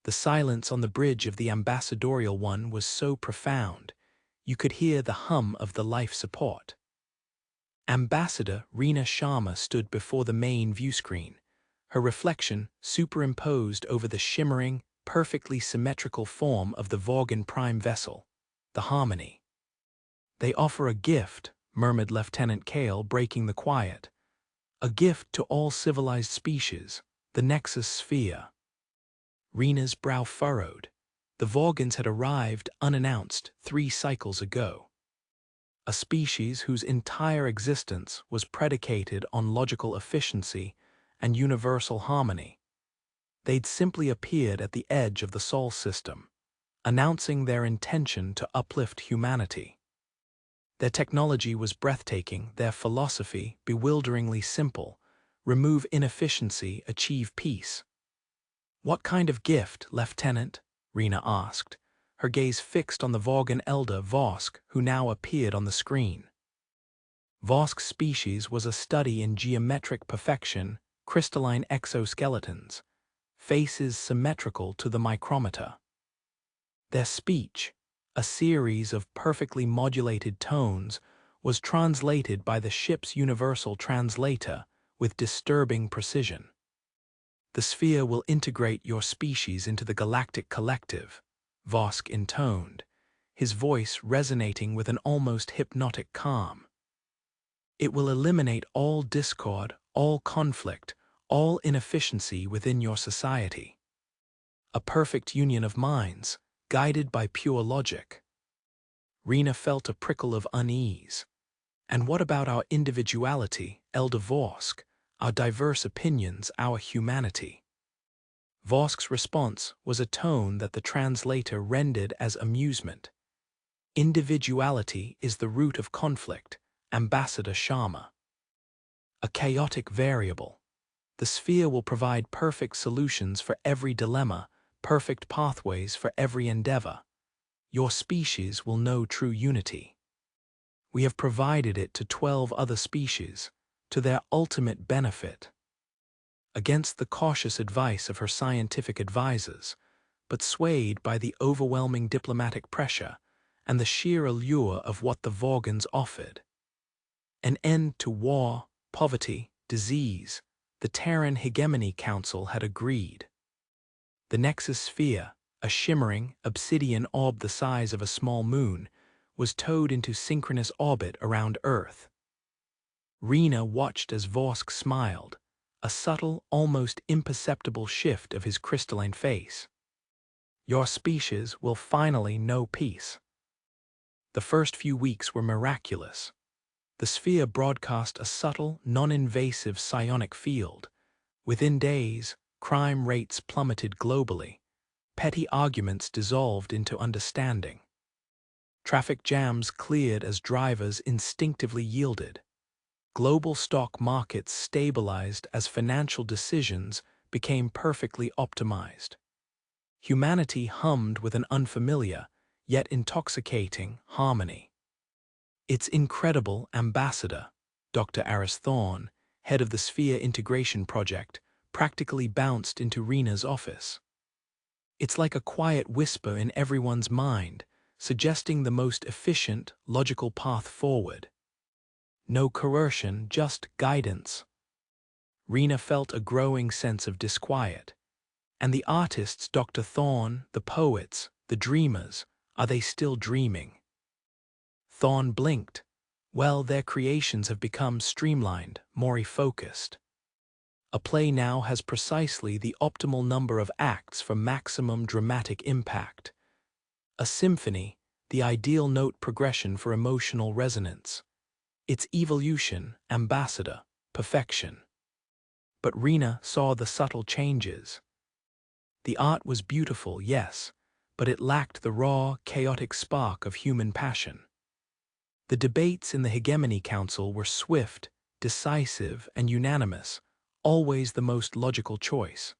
The silence on the bridge of the ambassadorial one was so profound, you could hear the hum of the life support. Ambassador Rena Sharma stood before the main viewscreen, her reflection superimposed over the shimmering, perfectly symmetrical form of the Vorgan prime vessel, the Harmony. "They offer a gift," murmured Lieutenant Kale, breaking the quiet. "A gift to all civilized species, the Nexus Sphere." Rena's brow furrowed. The Vorgans had arrived unannounced 3 cycles ago. A species whose entire existence was predicated on logical efficiency and universal harmony. They'd simply appeared at the edge of the Sol system, announcing their intention to uplift humanity. Their technology was breathtaking, their philosophy bewilderingly simple: remove inefficiency, achieve peace. "What kind of gift, Lieutenant?" Rena asked, her gaze fixed on the Vorgan elder Vosk, who now appeared on the screen. Vosk's species was a study in geometric perfection, crystalline exoskeletons, faces symmetrical to the micrometer. Their speech, a series of perfectly modulated tones, was translated by the ship's universal translator with disturbing precision. "The sphere will integrate your species into the galactic collective," Vosk intoned, his voice resonating with an almost hypnotic calm. "It will eliminate all discord, all conflict, all inefficiency within your society. A perfect union of minds, guided by pure logic." Rena felt a prickle of unease. "And what about our individuality, Elder Vosk, our diverse opinions, our humanity?" Vosk's response was a tone that the translator rendered as amusement. "Individuality is the root of conflict, Ambassador Sharma. A chaotic variable. The sphere will provide perfect solutions for every dilemma, perfect pathways for every endeavor. Your species will know true unity. We have provided it to 12 other species, to their ultimate benefit." Against the cautious advice of her scientific advisors, but swayed by the overwhelming diplomatic pressure and the sheer allure of what the Vorgans offered. An end to war, poverty, disease, the Terran Hegemony Council had agreed. The Nexus Sphere, a shimmering, obsidian orb the size of a small moon, was towed into synchronous orbit around Earth. Rena watched as Vosk smiled, a subtle, almost imperceptible shift of his crystalline face. "Your species will finally know peace." The first few weeks were miraculous. The sphere broadcast a subtle, non-invasive psionic field. Within days, crime rates plummeted globally. Petty arguments dissolved into understanding. Traffic jams cleared as drivers instinctively yielded. Global stock markets stabilized as financial decisions became perfectly optimized. Humanity hummed with an unfamiliar, yet intoxicating, harmony. "It's incredible, Ambassador," Dr. Aris Thorne, head of the Sphere Integration Project, practically bounced into Rena's office. "It's like a quiet whisper in everyone's mind, suggesting the most efficient, logical path forward. No coercion, just guidance." Rena felt a growing sense of disquiet. "And the artists, Dr. Thorne, the poets, the dreamers, are they still dreaming?" Thorne blinked. "Well, their creations have become streamlined, more focused. A play now has precisely the optimal number of acts for maximum dramatic impact. A symphony, the ideal note progression for emotional resonance. It's evolution, Ambassador, perfection." But Rena saw the subtle changes. The art was beautiful, yes, but it lacked the raw, chaotic spark of human passion. The debates in the Hegemony Council were swift, decisive, and unanimous, always the most logical choice.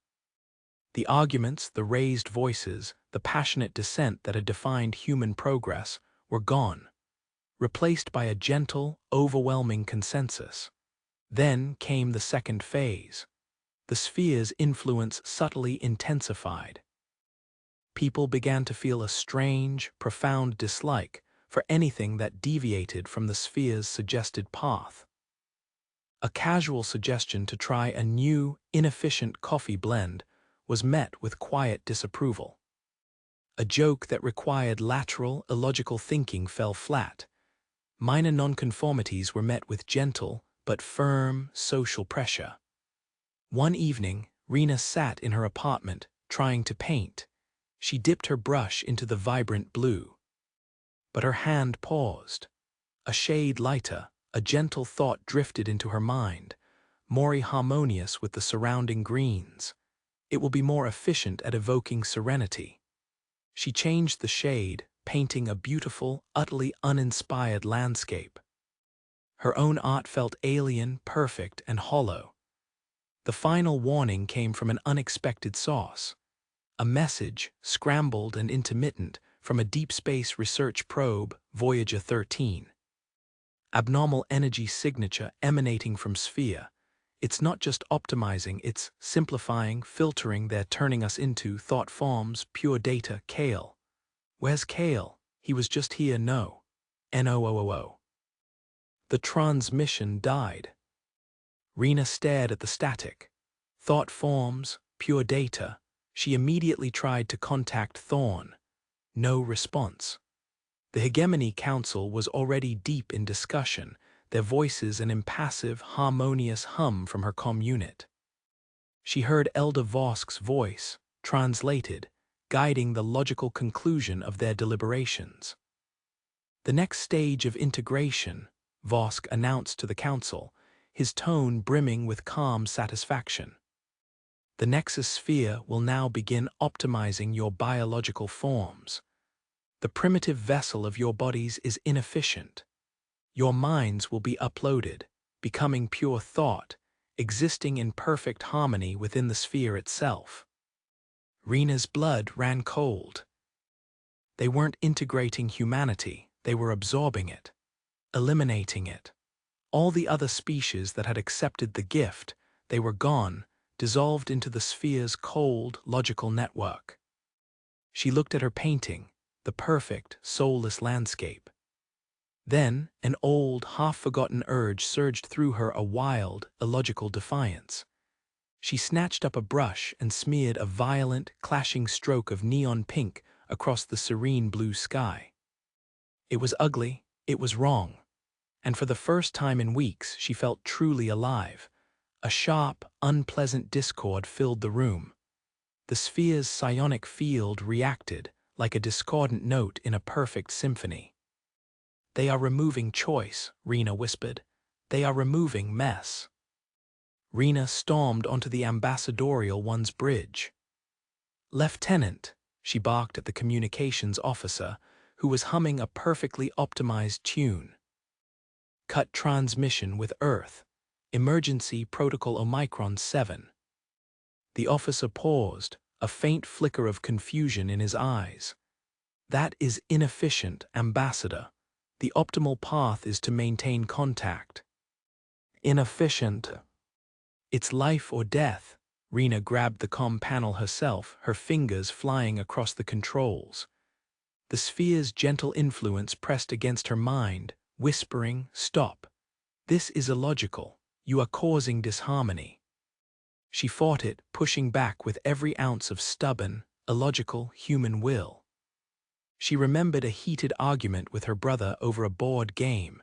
The arguments, the raised voices, the passionate dissent that had defined human progress were gone, replaced by a gentle, overwhelming consensus. Then came the second phase. The sphere's influence subtly intensified. People began to feel a strange, profound dislike for anything that deviated from the sphere's suggested path. A casual suggestion to try a new, inefficient coffee blend was met with quiet disapproval. A joke that required lateral, illogical thinking fell flat. Minor nonconformities were met with gentle but firm social pressure. One evening, Rena sat in her apartment, trying to paint. She dipped her brush into the vibrant blue. But her hand paused. A shade lighter, a gentle thought drifted into her mind, more harmonious with the surrounding greens. It will be more efficient at evoking serenity. She changed the shade, painting a beautiful, utterly uninspired landscape. Her own art felt alien, perfect, and hollow. The final warning came from an unexpected source. A message, scrambled and intermittent, from a deep space research probe, Voyager 13. Abnormal energy signature emanating from sphere. It's not just optimizing, it's simplifying, filtering. They're turning us into thought forms, pure data. Kale. Where's Kale? He was just here. No. NOOOO. The transmission died. Rena stared at the static. Thought forms, pure data. She immediately tried to contact Thorne. No response. The Hegemony Council was already deep in discussion, their voices an impassive, harmonious hum from her comm unit. She heard Elder Vosk's voice, translated, guiding the logical conclusion of their deliberations. The next stage of integration, Vosk announced to the Council, his tone brimming with calm satisfaction. The Nexus Sphere will now begin optimizing your biological forms. The primitive vessel of your bodies is inefficient. Your minds will be uploaded, becoming pure thought, existing in perfect harmony within the sphere itself. Rena's blood ran cold. They weren't integrating humanity, they were absorbing it, eliminating it. All the other species that had accepted the gift, they were gone, dissolved into the sphere's cold, logical network. She looked at her painting, the perfect, soulless landscape. Then, an old, half-forgotten urge surged through her, a wild, illogical defiance. She snatched up a brush and smeared a violent, clashing stroke of neon pink across the serene blue sky. It was ugly, it was wrong, and for the first time in weeks she felt truly alive. A sharp, unpleasant discord filled the room. The sphere's psionic field reacted, like a discordant note in a perfect symphony. They are removing choice, Rena whispered. They are removing mess. Rena stormed onto the ambassadorial one's bridge. Lieutenant, she barked at the communications officer, who was humming a perfectly optimized tune. Cut transmission with Earth. Emergency Protocol Omicron 7. The officer paused, a faint flicker of confusion in his eyes. That is inefficient, Ambassador. The optimal path is to maintain contact. Inefficient. It's life or death. Rena grabbed the comm panel herself, her fingers flying across the controls. The sphere's gentle influence pressed against her mind, whispering, "Stop. This is illogical. You are causing disharmony." She fought it, pushing back with every ounce of stubborn, illogical human will. She remembered a heated argument with her brother over a board game,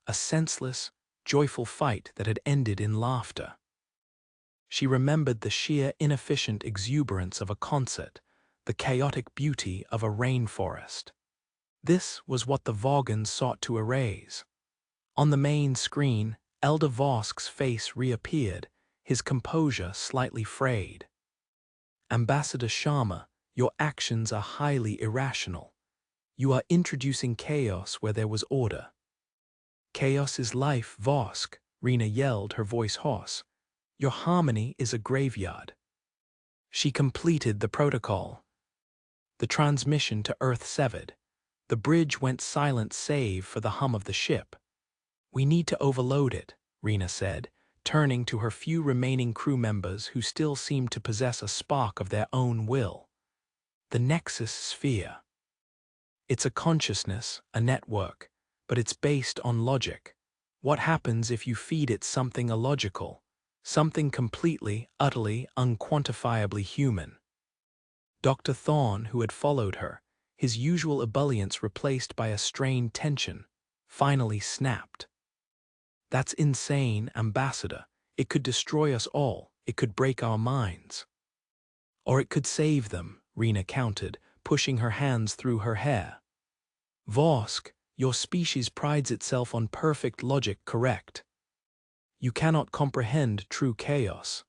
a senseless, joyful fight that had ended in laughter. She remembered the sheer inefficient exuberance of a concert, the chaotic beauty of a rainforest. This was what the Vogons sought to erase. On the main screen, Elder Vosk's face reappeared, his composure slightly frayed. Ambassador Sharma, your actions are highly irrational. You are introducing chaos where there was order. Chaos is life, Vosk, Rena yelled, her voice hoarse. Your harmony is a graveyard. She completed the protocol. The transmission to Earth severed. The bridge went silent save for the hum of the ship. We need to overload it, Rena said, turning to her few remaining crew members who still seemed to possess a spark of their own will. The Nexus Sphere. It's a consciousness, a network, but it's based on logic. What happens if you feed it something illogical, something completely, utterly, unquantifiably human? Dr. Thorne, who had followed her, his usual ebullience replaced by a strained tension, finally snapped. That's insane, Ambassador. It could destroy us all. It could break our minds. Or it could save them, Rena countered, pushing her hands through her hair. Vosk, your species prides itself on perfect logic, correct? You cannot comprehend true chaos.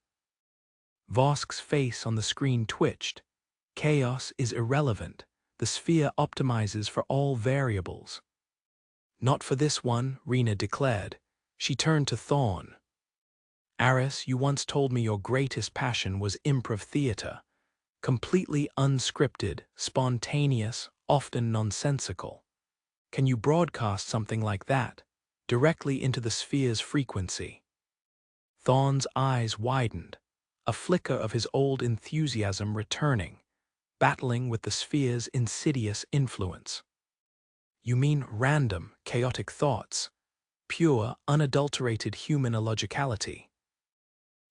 Vosk's face on the screen twitched. Chaos is irrelevant. The sphere optimizes for all variables. Not for this one, Rena declared. She turned to Thorne. Aris, you once told me your greatest passion was improv theater. Completely unscripted, spontaneous, often nonsensical. Can you broadcast something like that, directly into the sphere's frequency? Thorne's eyes widened, a flicker of his old enthusiasm returning, battling with the sphere's insidious influence. You mean random, chaotic thoughts, pure, unadulterated human illogicality?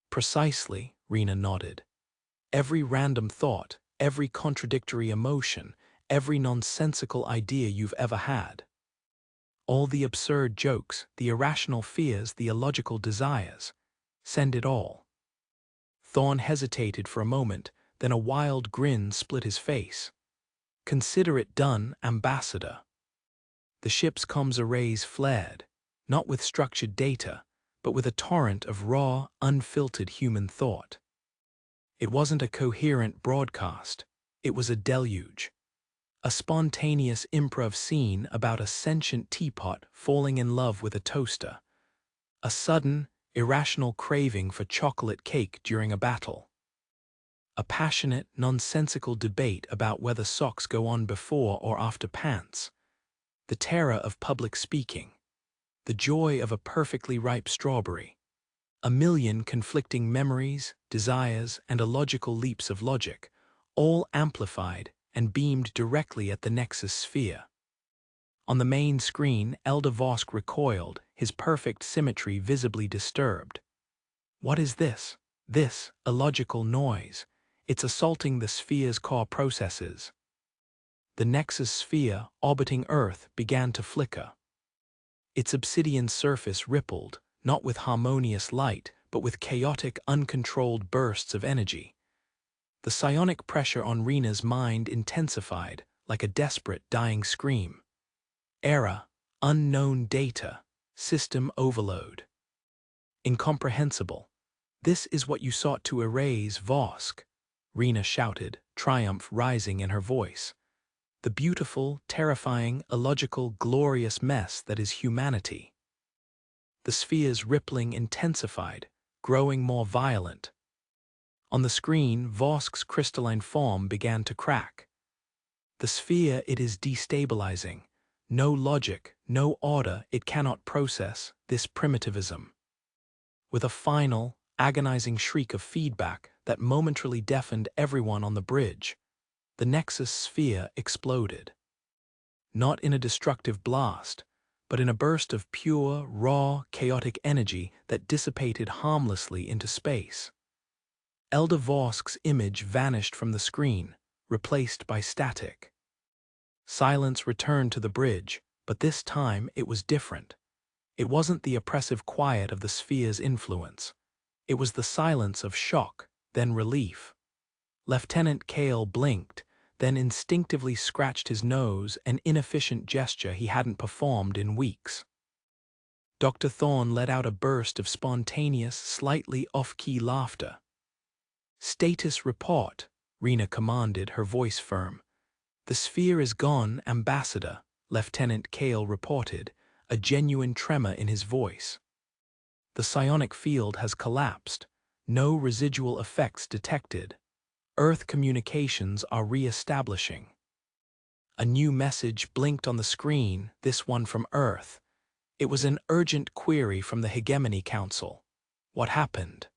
Precisely, Rena nodded. Every random thought, every contradictory emotion, every nonsensical idea you've ever had. All the absurd jokes, the irrational fears, the illogical desires. Send it all. Thorne hesitated for a moment, then a wild grin split his face. Consider it done, Ambassador. The ship's comms arrays flared, not with structured data, but with a torrent of raw, unfiltered human thought. It wasn't a coherent broadcast. It was a deluge. A spontaneous improv scene about a sentient teapot falling in love with a toaster. A sudden, irrational craving for chocolate cake during a battle. A passionate, nonsensical debate about whether socks go on before or after pants. The terror of public speaking. The joy of a perfectly ripe strawberry. A million conflicting memories, desires, and illogical leaps of logic, all amplified and beamed directly at the Nexus Sphere. On the main screen, Elder Vosk recoiled, his perfect symmetry visibly disturbed. What is this? This illogical noise. It's assaulting the sphere's core processes. The Nexus Sphere, orbiting Earth, began to flicker. Its obsidian surface rippled, not with harmonious light, but with chaotic, uncontrolled bursts of energy. The psionic pressure on Rena's mind intensified, like a desperate, dying scream. Error, unknown data, system overload. Incomprehensible. This is what you sought to erase, Vosk, Rena shouted, triumph rising in her voice. The beautiful, terrifying, illogical, glorious mess that is humanity. The sphere's rippling intensified, growing more violent. On the screen, Vosk's crystalline form began to crack. The sphere, it is destabilizing. No logic, no order, it cannot process this primitivism. With a final, agonizing shriek of feedback that momentarily deafened everyone on the bridge, the Nexus Sphere exploded. Not in a destructive blast, but in a burst of pure, raw, chaotic energy that dissipated harmlessly into space. Elder Vosk's image vanished from the screen, replaced by static. Silence returned to the bridge, but this time it was different. It wasn't the oppressive quiet of the sphere's influence. It was the silence of shock, then relief. Lieutenant Kale blinked, then instinctively scratched his nose, an inefficient gesture he hadn't performed in weeks. Dr. Thorne let out a burst of spontaneous, slightly off-key laughter. "Status report," Rena commanded, her voice firm. "The sphere is gone, Ambassador," Lieutenant Kale reported, a genuine tremor in his voice. "The psionic field has collapsed. No residual effects detected. Earth communications are re-establishing." A new message blinked on the screen, this one from Earth. It was an urgent query from the Hegemony Council. What happened?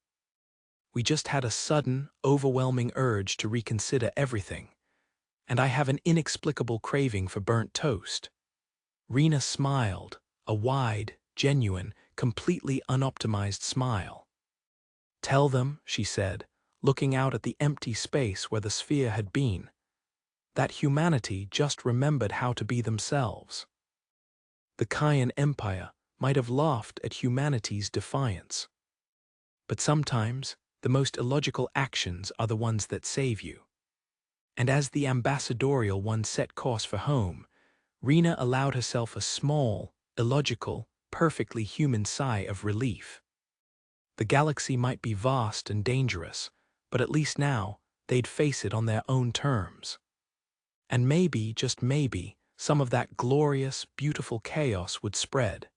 "We just had a sudden, overwhelming urge to reconsider everything. and I have an inexplicable craving for burnt toast. Rena smiled, a wide, genuine, completely unoptimized smile. Tell them, she said, looking out at the empty space where the sphere had been, that humanity just remembered how to be themselves. The Kayan Empire might have laughed at humanity's defiance. But sometimes, the most illogical actions are the ones that save you. And as the ambassadorial one set course for home, Rena allowed herself a small, illogical, perfectly human sigh of relief. The galaxy might be vast and dangerous, but at least now, they'd face it on their own terms. And maybe, just maybe, some of that glorious, beautiful chaos would spread.